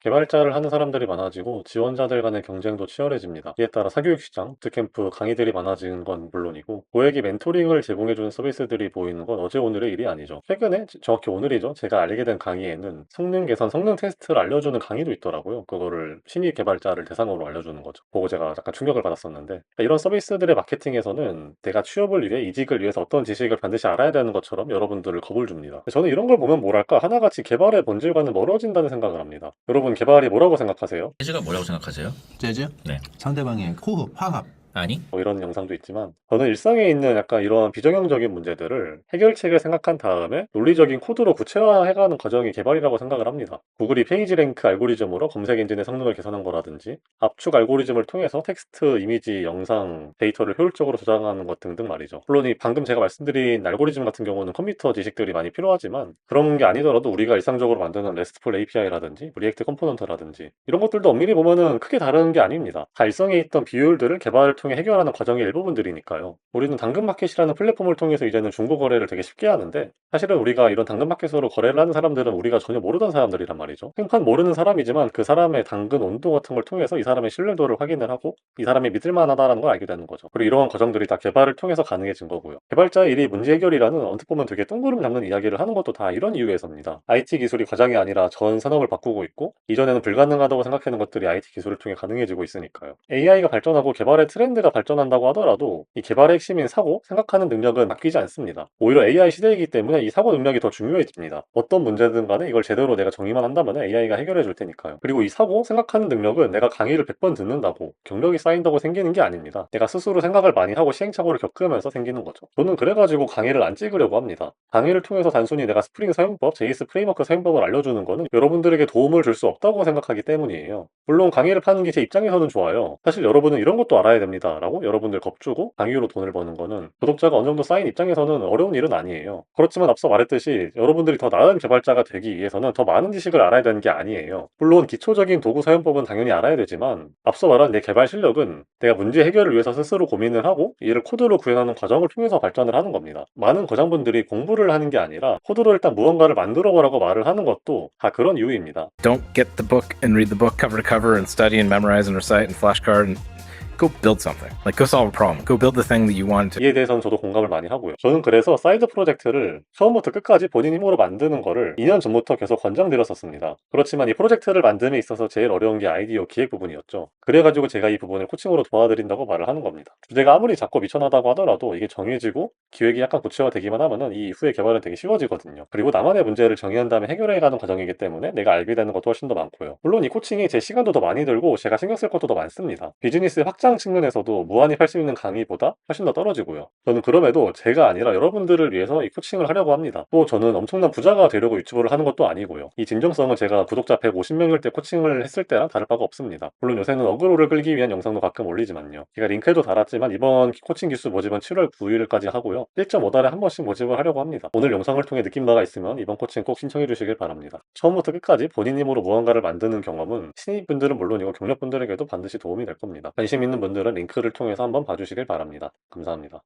개발자를 하는 사람들이 많아지고 지원자들 간의 경쟁도 치열해집니다. 이에 따라 사교육 시장, 부트캠프, 강의들이 많아지는 건 물론이고 고액의 멘토링을 제공해주는 서비스들이 보이는 건 어제 오늘의 일이 아니죠. 최근에 정확히 오늘이죠. 제가 알게 된 강의에는 성능 개선, 성능 테스트를 알려주는 강의도 있더라고요. 그거를 신입 개발자를 대상으로 알려주는 거죠. 보고 제가 약간 충격을 받았었는데 그러니까 이런 서비스들의 마케팅에서는 내가 취업을 위해 이직을 위해서 어떤 지식을 반드시 알아야 되는 것처럼 여러분들을 겁을 줍니다. 저는 이런 걸 보면 뭐랄까 하나같이 개발의 본질과는 멀어진다는 생각을 합니다. 여러분 개발이 뭐라고 생각하세요? 재즈가 뭐라고 생각하세요? 재즈? 네. 상대방의 호흡, 화합. 아니? 뭐 이런 영상도 있지만 저는 일상에 있는 약간 이런 비정형적인 문제들을 해결책을 생각한 다음에 논리적인 코드로 구체화해가는 과정이 개발이라고 생각을 합니다. 구글이 페이지 랭크 알고리즘으로 검색 엔진의 성능을 개선한 거라든지 압축 알고리즘을 통해서 텍스트, 이미지, 영상, 데이터를 효율적으로 저장하는 것 등등 말이죠. 물론 이 방금 제가 말씀드린 알고리즘 같은 경우는 컴퓨터 지식들이 많이 필요하지만 그런 게 아니더라도 우리가 일상적으로 만드는 RESTful API라든지 리액트 컴포넌트라든지 이런 것들도 엄밀히 보면은 크게 다른 게 아닙니다. 다 일상에 있던 비효율들을 개발을 통해 해결하는 과정의 일부분들이니까요. 우리는 당근마켓이라는 플랫폼을 통해서 이제는 중고 거래를 되게 쉽게 하는데 사실은 우리가 이런 당근마켓으로 거래를 하는 사람들은 우리가 전혀 모르던 사람들이란 말이죠. 생판 모르는 사람이지만 그 사람의 당근 온도 같은 걸 통해서 이 사람의 신뢰도를 확인을 하고 이 사람이 믿을 만하다는 걸 알게 되는 거죠. 그리고 이러한 과정들이 다 개발을 통해서 가능해진 거고요. 개발자의 일이 문제 해결이라는 언뜻 보면 되게 뜬구름 잡는 이야기를 하는 것도 다 이런 이유에서입니다. IT 기술이 과장이 아니라 전 산업을 바꾸고 있고 이전에는 불가능하다고 생각하는 것들이 IT 기술을 통해 가능해지고 있으니까요. AI가 발전하고 개발의 트렌드가 발전한다고 하더라도 이 개발의 핵심인 사고, 생각하는 능력은 바뀌지 않습니다. 오히려 AI 시대이기 때문에 이 사고 능력이 더 중요해집니다. 어떤 문제든 간에 이걸 제대로 내가 정의만 한다면 AI가 해결해 줄 테니까요. 그리고 이 사고, 생각하는 능력은 내가 강의를 100번 듣는다고 경력이 쌓인다고 생기는 게 아닙니다. 내가 스스로 생각을 많이 하고 시행착오를 겪으면서 생기는 거죠. 저는 그래가지고 강의를 안 찍으려고 합니다. 강의를 통해서 단순히 내가 스프링 사용법, JS 프레임워크 사용법을 알려주는 거는 여러분들에게 도움을 줄 수 없다고 생각하기 때문이에요. 물론 강의를 파는 게 제 입장에서는 좋아요. 사실 여러분은 이런 것도 알아야 됩니다. 라고 여러분들 겁주고 강의로 돈을 버는 거는 구독자가 어느 정도 쌓인 입장에서는 어려운 일은 아니에요. 그렇지만 앞서 말했듯이 여러분들이 더 나은 개발자가 되기 위해서는 더 많은 지식을 알아야 되는 게 아니에요. 물론 기초적인 도구 사용법은 당연히 알아야 되지만 앞서 말한 내 개발 실력은 내가 문제 해결을 위해서 스스로 고민을 하고 이를 코드로 구현하는 과정을 통해서 발전을 하는 겁니다. 많은 거장분들이 공부를 하는 게 아니라 코드로 일단 무언가를 만들어 보라고 말을 하는 것도 다 그런 이유입니다. Don't get the book and read the book cover to cover and study and memorize and recite and flashcard and go build something. Like go solve a problem. Go build the thing that you want to. 이에 대해서는 저도 공감을 많이 하고요. 저는 그래서 사이드 프로젝트를 처음부터 끝까지 본인 힘으로 만드는 거를 2년 전부터 계속 권장드렸었습니다. 그렇지만 이 프로젝트를 만듦에 있어서 제일 어려운 게 아이디어 기획 부분이었죠. 그래가지고 제가 이 부분을 코칭으로 도와드린다고 말을 하는 겁니다. 주제가 아무리 작고 미천하다고 하더라도 이게 정해지고 기획이 약간 구체화되기만 하면은 이 이후의 개발은 되게 쉬워지거든요. 그리고 나만의 문제를 정의한 다음에 해결해가는 과정이기 때문에 내가 알게 되는 것도 훨씬 더 많고요. 물론 이 코칭이 제 시간도 더 많이 들고 제가 신경 쓸 것도 더 많습니다. 비즈니스 확장 측면에서도 무한히 할 수 있는 강의보다 훨씬 더 떨어지고요. 저는 그럼에도 제가 아니라 여러분들을 위해서 이 코칭을 하려고 합니다. 또 저는 엄청난 부자가 되려고 유튜브를 하는 것도 아니고요. 이 진정성은 제가 구독자 150명일 때 코칭을 했을 때랑 다를 바가 없습니다. 물론 요새는 어그로를 끌기 위한 영상도 가끔 올리지만요. 제가 링크에도 달았지만 이번 코칭 기수 모집은 7월 9일까지 하고요. 1.5달에 한 번씩 모집을 하려고 합니다. 오늘 영상을 통해 느낀 바가 있으면 이번 코칭 꼭 신청해 주시길 바랍니다. 처음부터 끝까지 본인 힘으로 무언가를 만드는 경험은 신입분들은 물론이고 경력분들에게도 반드시 도움이 될 겁니다. 관심 있는 분들은 링크를 통해서 한번 봐주시길 바랍니다. 감사합니다.